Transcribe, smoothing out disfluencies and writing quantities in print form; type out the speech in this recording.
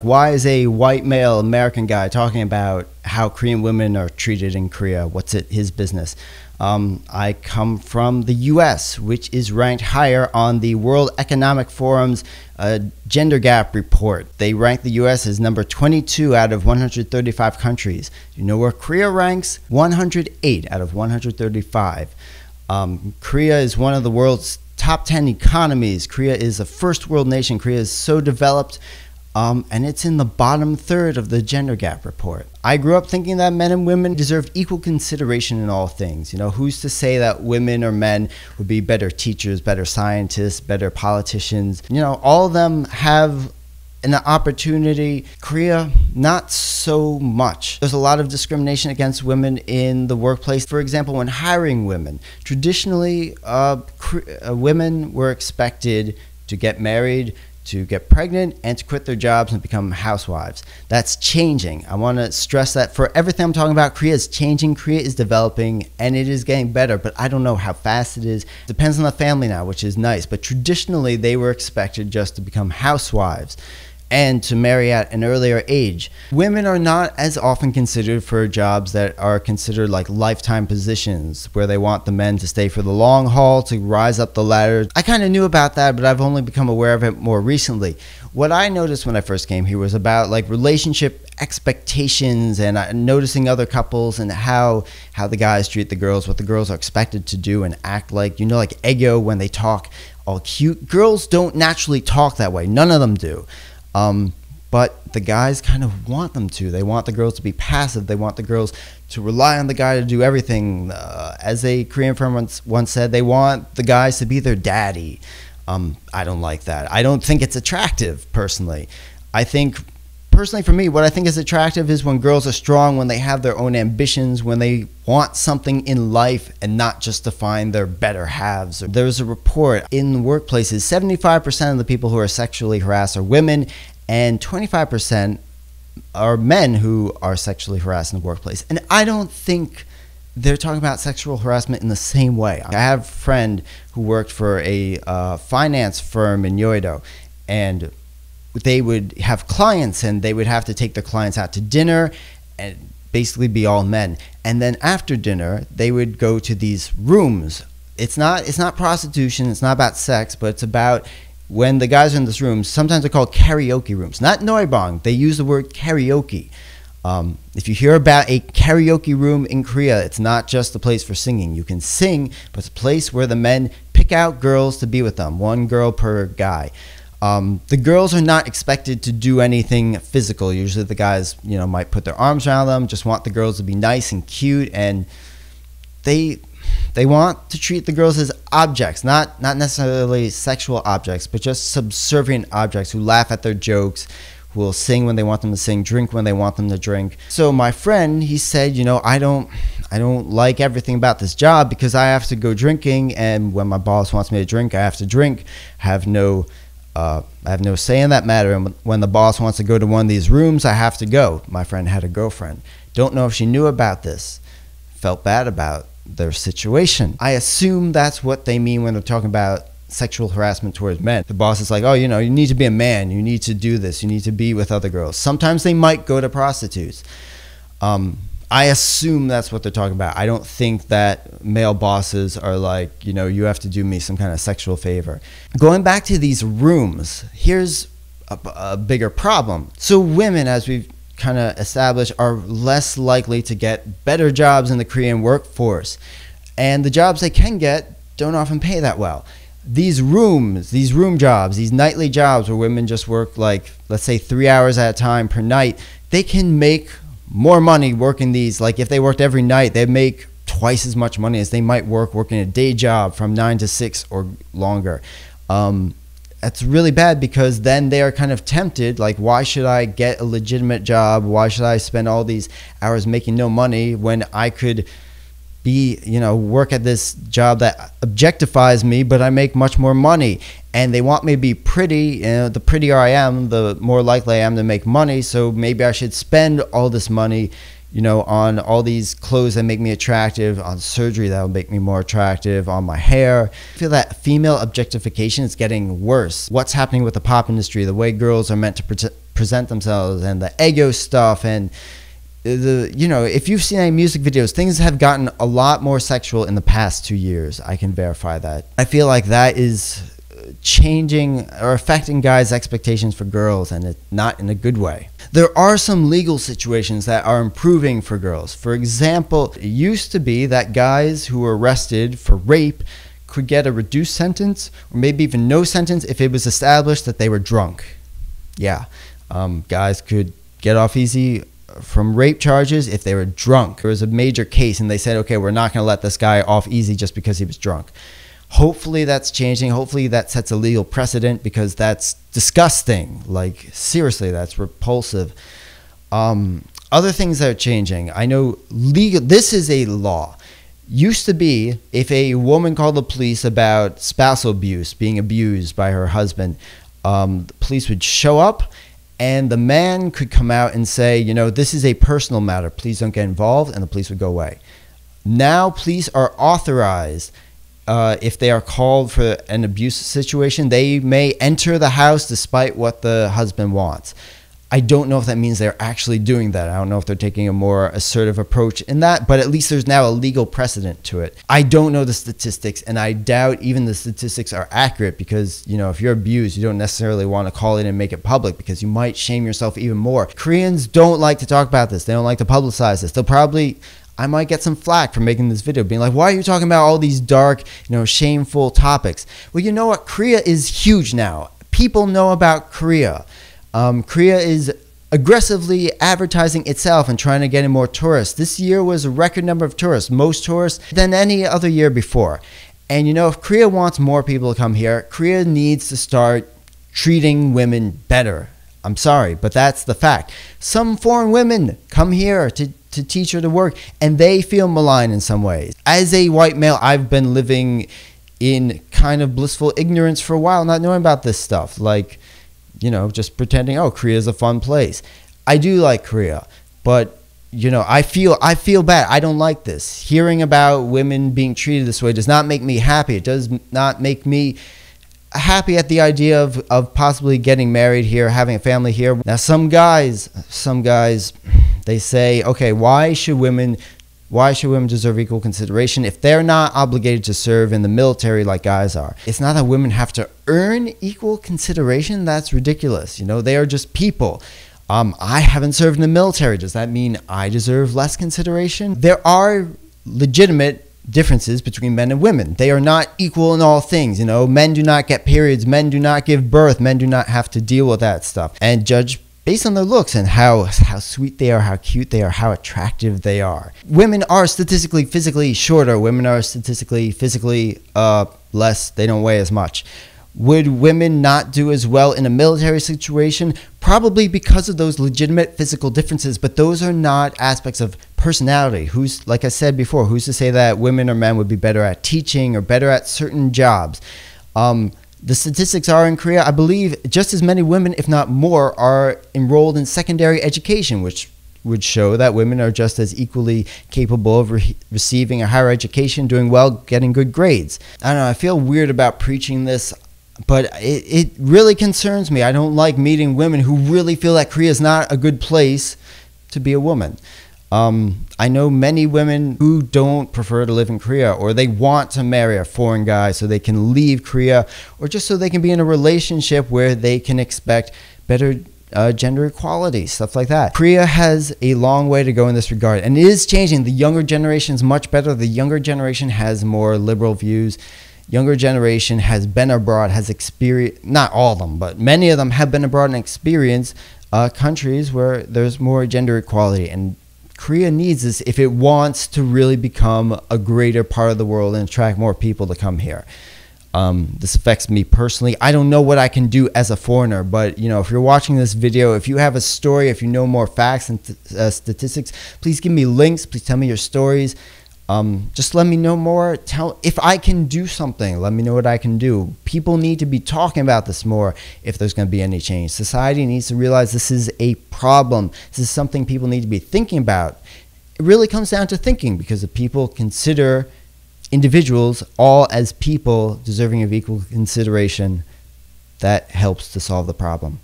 Why is a white male American guy talking about how Korean women are treated in Korea? What's his business? I come from the US, which is ranked higher on the World Economic Forum's gender gap report. They rank the US as number 22 out of 135 countries. You know where Korea ranks? 108 out of 135. Korea is one of the world's top 10 economies. Korea is a first world nation. Korea is so developed. And it's in the bottom third of the gender gap report. I grew up thinking that men and women deserve equal consideration in all things. You know, who's to say that women or men would be better teachers, better scientists, better politicians? You know, all of them have an opportunity. Korea, not so much. There's a lot of discrimination against women in the workplace. For example, when hiring women, traditionally, women were expected to get married, to get pregnant, and to quit their jobs and become housewives. That's changing. I want to stress that for everything I'm talking about, Korea is changing, Korea is developing, and it is getting better, but I don't know how fast it is. It depends on the family now, which is nice, but traditionally they were expected just to become housewives and to marry at an earlier age. Women are not as often considered for jobs that are considered like lifetime positions, where they want the men to stay for the long haul, to rise up the ladder. I kind of knew about that, but I've only become aware of it more recently. What I noticed when I first came here was about like relationship expectations and noticing other couples and how the guys treat the girls, what the girls are expected to do and act like, you know, like Egyo when they talk all cute. Girls don't naturally talk that way. None of them do. But the guys kind of want them to. They want the girls to be passive. They want the girls to rely on the guy to do everything. As a Korean friend once said, they want the guys to be their daddy. I don't like that. I don't think it's attractive, personally. I think, personally for me, what I think is attractive is when girls are strong, when they have their own ambitions, when they want something in life and not just to find their better halves. There's a report in workplaces, 75% of the people who are sexually harassed are women, and 25% are men who are sexually harassed in the workplace. And I don't think they're talking about sexual harassment in the same way. I have a friend who worked for a finance firm in Yeouido, and they would have clients and they would have to take their clients out to dinner and basically be all men. And then after dinner, they would go to these rooms. It's not prostitution, it's not about sex, but it's about when the guys are in this room, sometimes they're called karaoke rooms. Not noibang, they use the word karaoke. If you hear about a karaoke room in Korea, it's not just a place for singing. You can sing, but it's a place where the men pick out girls to be with them, one girl per guy. The girls are not expected to do anything physical. Usually the guys, you know, might put their arms around them, just want the girls to be nice and cute, and they want to treat the girls as objects, not necessarily sexual objects, but just subservient objects who laugh at their jokes, who will sing when they want them to sing, drink when they want them to drink. So my friend, he said, you know, I don't like everything about this job because I have to go drinking, and when my boss wants me to drink, I have to drink. I have no say in that matter, and when the boss wants to go to one of these rooms, I have to go. My friend had a girlfriend. Don't know if she knew about this. Felt bad about their situation. I assume that's what they mean when they're talking about sexual harassment towards men. The boss is like, oh, you know, you need to be a man. You need to do this. You need to be with other girls. Sometimes they might go to prostitutes. I assume that's what they're talking about. I don't think that male bosses are like, you know, you have to do me some kind of sexual favor. Going back to these rooms, here's a bigger problem. So women, as we've kind of established, are less likely to get better jobs in the Korean workforce. And the jobs they can get don't often pay that well. These room jobs, these nightly jobs where women just work like, let's say 3 hours at a time per night, they can make more money working these. Like if they worked every night, they'd make twice as much money as they might working a day job from 9 to 6 or longer. That's really bad because then they are kind of tempted, like, why should I get a legitimate job? Why should I spend all these hours making no money when I could be, you know, work at this job that objectifies me, but I make much more money? And they want me to be pretty. You know, the prettier I am, the more likely I am to make money. So maybe I should spend all this money, you know, on all these clothes that make me attractive, on surgery that will make me more attractive, on my hair. I feel that female objectification is getting worse. What's happening with the pop industry, the way girls are meant to present themselves and the ego stuff and if you've seen any music videos, things have gotten a lot more sexual in the past 2 years. I can verify that. I feel like that is changing or affecting guys' expectations for girls, and it's not in a good way. There are some legal situations that are improving for girls. For example, it used to be that guys who were arrested for rape could get a reduced sentence or maybe even no sentence if it was established that they were drunk. Yeah, guys could get off easy from rape charges if they were drunk. There was a major case and they said, okay, we're not going to let this guy off easy just because he was drunk. Hopefully that's changing. Hopefully that sets a legal precedent, because that's disgusting. Like, seriously, that's repulsive. Other things that are changing. I know this is a law. Used to be, if a woman called the police about spousal abuse, being abused by her husband, the police would show up and the man could come out and say, this is a personal matter. Please don't get involved, and the police would go away. Now police are authorized, if they are called for an abuse situation, they may enter the house despite what the husband wants. I don't know if that means they're actually doing that. I don't know if they're taking a more assertive approach in that, but at least there's now a legal precedent to it. I don't know the statistics, and I doubt even the statistics are accurate, because, if you're abused, you don't necessarily want to call it and make it public, because you might shame yourself even more. Koreans don't like to talk about this. They don't like to publicize this. I might get some flack for making this video, being like, why are you talking about all these dark, shameful topics? Well, you know what? Korea is huge now. People know about Korea. Korea is aggressively advertising itself and trying to get in more tourists. This year was a record number of tourists, most tourists than any other year before. And if Korea wants more people to come here, Korea needs to start treating women better. I'm sorry, but that's the fact. Some foreign women come here to teach or to work, and they feel maligned in some ways. As a white male, I've been living in kind of blissful ignorance for a while, not knowing about this stuff. Like, just pretending, oh, Korea is a fun place. I do like Korea, but, I feel bad. I don't like this. Hearing about women being treated this way does not make me happy. It does not make me happy at the idea of possibly getting married here, having a family here. Now, some guys, they say, okay, why should women deserve equal consideration if they're not obligated to serve in the military like guys are? It's not that women have to earn equal consideration. That's ridiculous. They are just people. I haven't served in the military. Does that mean I deserve less consideration? There are legitimate differences between men and women. They are not equal in all things. Men do not get periods. Men do not give birth. Men do not have to deal with that stuff and judge based on their looks and how sweet they are, how cute they are, how attractive they are. Women are statistically physically shorter. Women are statistically physically less. They don't weigh as much. Would women not do as well in a military situation? Probably because of those legitimate physical differences, but those are not aspects of personality. Like I said before, who's to say that women or men would be better at teaching or better at certain jobs? The statistics are in Korea, I believe just as many women, if not more, are enrolled in secondary education, which would show that women are just as equally capable of receiving a higher education, doing well, getting good grades. I don't know, I feel weird about preaching this, but it really concerns me. I don't like meeting women who really feel that Korea is not a good place to be a woman. I know many women who don't prefer to live in Korea, or they want to marry a foreign guy so they can leave Korea, or just so they can be in a relationship where they can expect better gender equality, stuff like that. Korea has a long way to go in this regard, and it is changing. The younger generation is much better. The younger generation has more liberal views. Younger generation has been abroad, has experienced, not all of them, but many of them have been abroad and experienced countries where there's more gender equality. And Korea needs this if it wants to really become a greater part of the world and attract more people to come here. This affects me personally. I don't know what I can do as a foreigner, but if you're watching this video, if you have a story, if you know more facts and statistics, please give me links. Please tell me your stories. Just let me know more. If I can do something, let me know what I can do. People need to be talking about this more if there's going to be any change. Society needs to realize this is a problem. This is something people need to be thinking about. It really comes down to thinking, because if people consider individuals all as people deserving of equal consideration, that helps to solve the problem.